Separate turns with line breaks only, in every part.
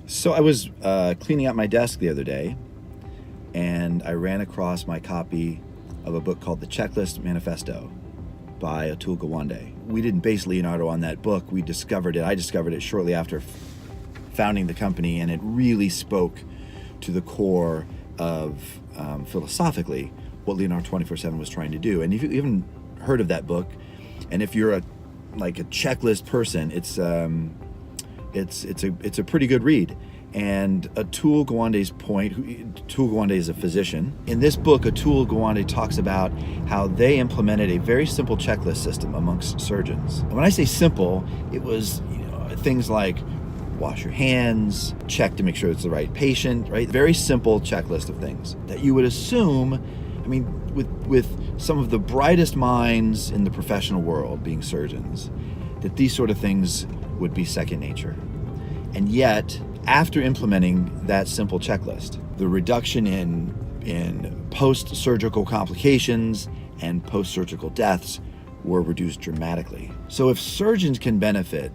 So I was cleaning out my desk the other day, and I ran across my copy of a book called The Checklist Manifesto by Atul Gawande. We didn't base Leonardo on that book. We discovered it. I discovered it shortly after founding the company, and it really spoke to the core of philosophically what Leonardo 24/7 was trying to do. And if you haven't heard of that book, and if you're a checklist person, it's a pretty good read. And Atul Gawande's point, Atul Gawande is a physician. In this book, Atul Gawande talks about how they implemented a very simple checklist system amongst surgeons. And when I say simple, it was things like wash your hands, check to make sure it's the right patient, right? Very simple checklist of things that you would assume, with some of the brightest minds in the professional world being surgeons, that these sort of things would be second nature. And yet, after implementing that simple checklist, the reduction in post-surgical complications and post-surgical deaths were reduced dramatically. So if surgeons can benefit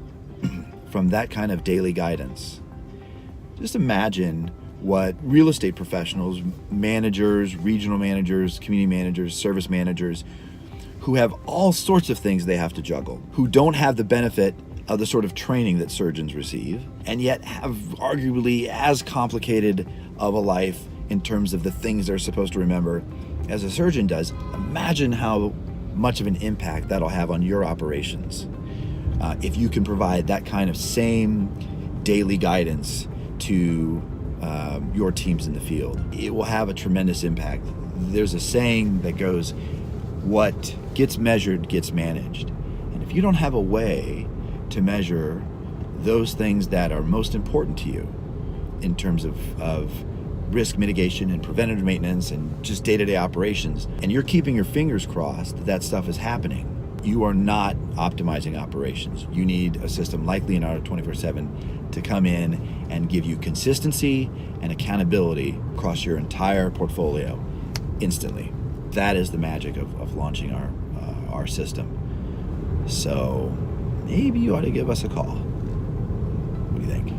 from that kind of daily guidance, just imagine what real estate professionals, managers, regional managers, community managers, service managers, who have all sorts of things they have to juggle, who don't have the benefit of the sort of training that surgeons receive, and yet have arguably as complicated of a life in terms of the things they're supposed to remember as a surgeon does. Imagine how much of an impact that'll have on your operations if you can provide that kind of same daily guidance to your teams in the field. It will have a tremendous impact. There's a saying that goes, what gets measured gets managed. And if you don't have a way to measure those things that are most important to you in terms of risk mitigation and preventative maintenance and just day-to-day operations, and you're keeping your fingers crossed that that stuff is happening, you are not optimizing operations. You need a system like Leonardo 24/7 to come in and give you consistency and accountability across your entire portfolio instantly. That is the magic of launching our system. So maybe you ought to give us a call. What do you think?